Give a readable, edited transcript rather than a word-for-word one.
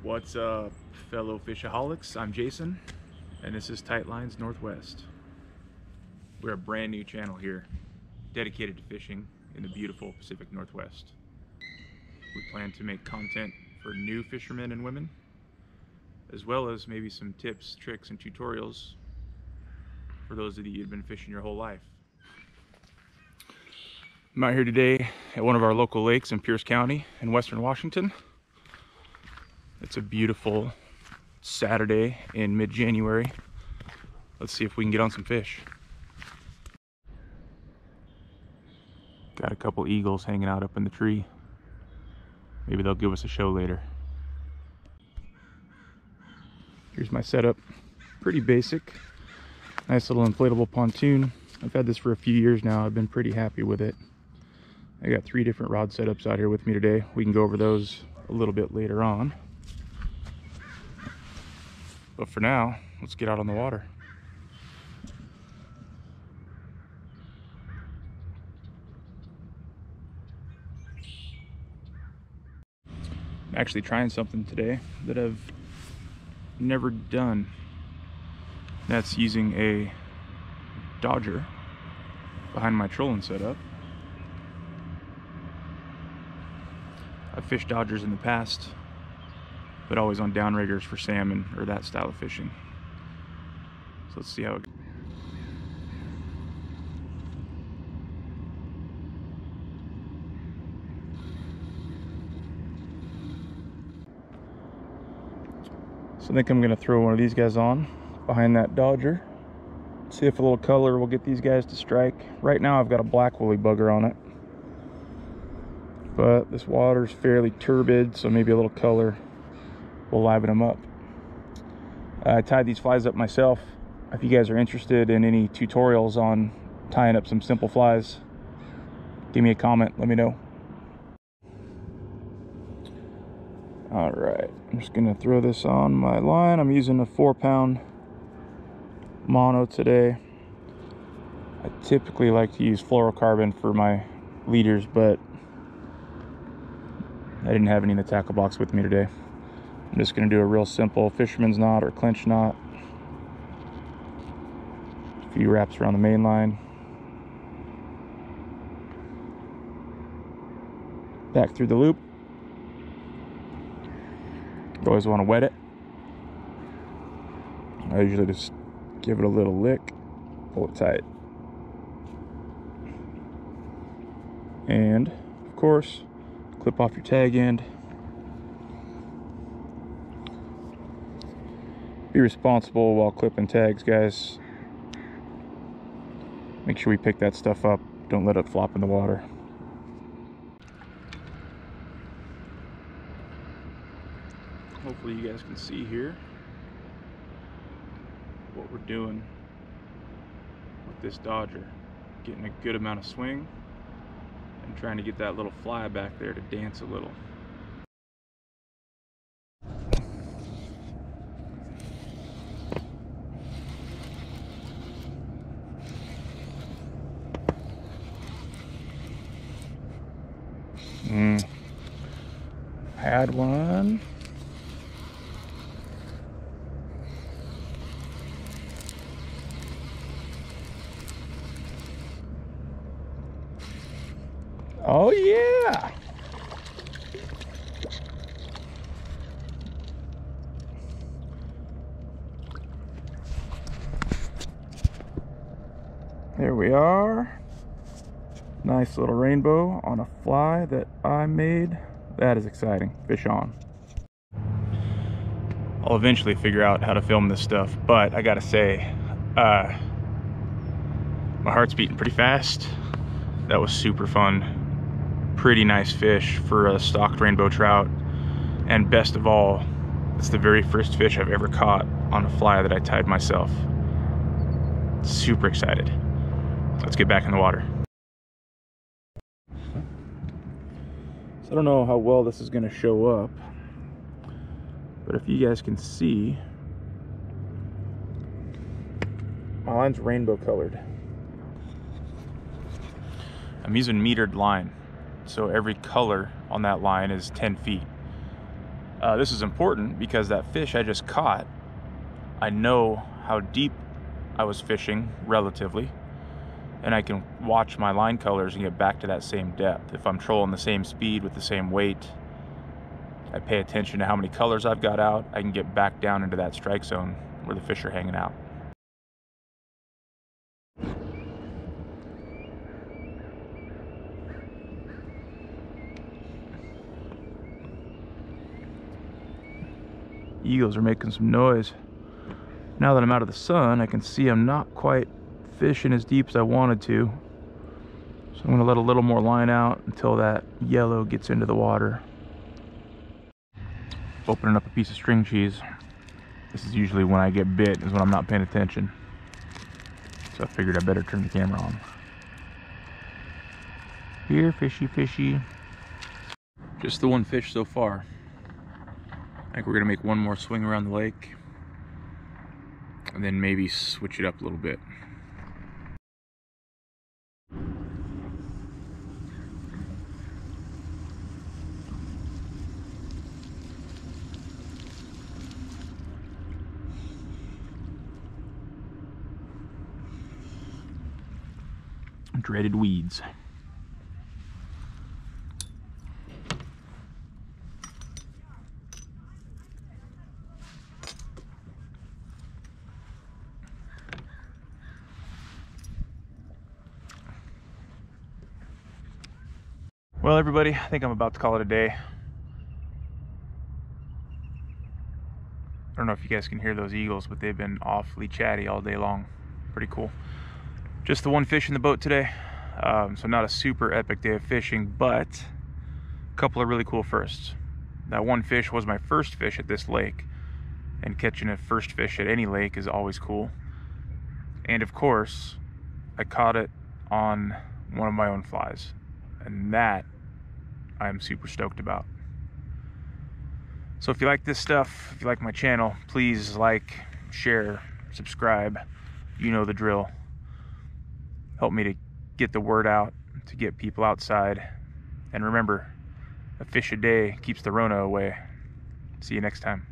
What's up, fellow fishaholics? I'm Jason, and this is Tight Lines Northwest. We're a brand new channel here, dedicated to fishing in the beautiful Pacific Northwest. We plan to make content for new fishermen and women, as well as maybe some tips, tricks, and tutorials for those of you who've been fishing your whole life. I'm out here today at one of our local lakes in Pierce County in Western Washington. It's a beautiful Saturday in mid-January. Let's see if we can get on some fish. Got a couple eagles hanging out up in the tree. Maybe they'll give us a show later. Here's my setup. Pretty basic. Nice little inflatable pontoon. I've had this for a few years now. I've been pretty happy with it. I got 3 different rod setups out here with me today. We can go over those a little bit later on. But for now, let's get out on the water. I'm actually trying something today that I've never done. That's using a Dodger behind my trolling setup. I've fished Dodgers in the past, but always on downriggers for salmon or that style of fishing. So let's see how it goes. So I think I'm gonna throw one of these guys on behind that Dodger. See if a little color will get these guys to strike. Right now I've got a black woolly bugger on it, but this water's fairly turbid, so maybe a little color will liven them up. I tied these flies up myself. If you guys are interested in any tutorials on tying up some simple flies, give me a comment, let me know. All right, I'm just gonna throw this on my line. I'm using a 4-pound mono today. I typically like to use fluorocarbon for my leaders, but I didn't have any in the tackle box with me today. I'm just going to do a real simple fisherman's knot or clinch knot. A few wraps around the main line. Back through the loop. You always want to wet it. I usually just give it a little lick, pull it tight. And, of course, clip off your tag end. Be responsible while clipping tags, guys. Make sure we pick that stuff up. Don't let it flop in the water. Hopefully you guys can see here what we're doing with this Dodger. Getting a good amount of swing and trying to get that little fly back there to dance a little. Had one. Oh yeah. There we are. Nice little rainbow on a fly that I made. That is exciting. Fish on. I'll eventually figure out how to film this stuff, but I gotta say, my heart's beating pretty fast. That was super fun. Pretty nice fish for a stocked rainbow trout. And best of all, it's the very first fish I've ever caught on a fly that I tied myself. Super excited. Let's get back in the water. So I don't know how well this is going to show up, but if you guys can see, my line's rainbow colored. I'm using metered line, so every color on that line is 10 feet. This is important because that fish I just caught, I know how deep I was fishing relatively, and I can watch my line colors and get back to that same depth. If I'm trolling the same speed with the same weight, I pay attention to how many colors I've got out, I can get back down into that strike zone where the fish are hanging out. Eagles are making some noise. Now that I'm out of the sun, I can see I'm not quite fishing as deep as I wanted to. So I'm gonna let a little more line out until that yellow gets into the water. Opening up a piece of string cheese. This is usually when I get bit, is when I'm not paying attention. So I figured I better turn the camera on. Here, fishy, fishy. Just the one fish so far. I think we're gonna make one more swing around the lake and then maybe switch it up a little bit. Dreaded weeds. Well, everybody, I think I'm about to call it a day. I don't know if you guys can hear those eagles, but they've been awfully chatty all day long. Pretty cool. Just the one fish in the boat today. So not a super epic day of fishing, but a couple of really cool firsts. That one fish was my first fish at this lake, and catching a first fish at any lake is always cool. And of course, I caught it on one of my own flies, and that I'm super stoked about. So if you like this stuff, if you like my channel, please like, share, subscribe. You know the drill. Help me to get the word out, to get people outside. And remember, a fish a day keeps the Rona away. See you next time.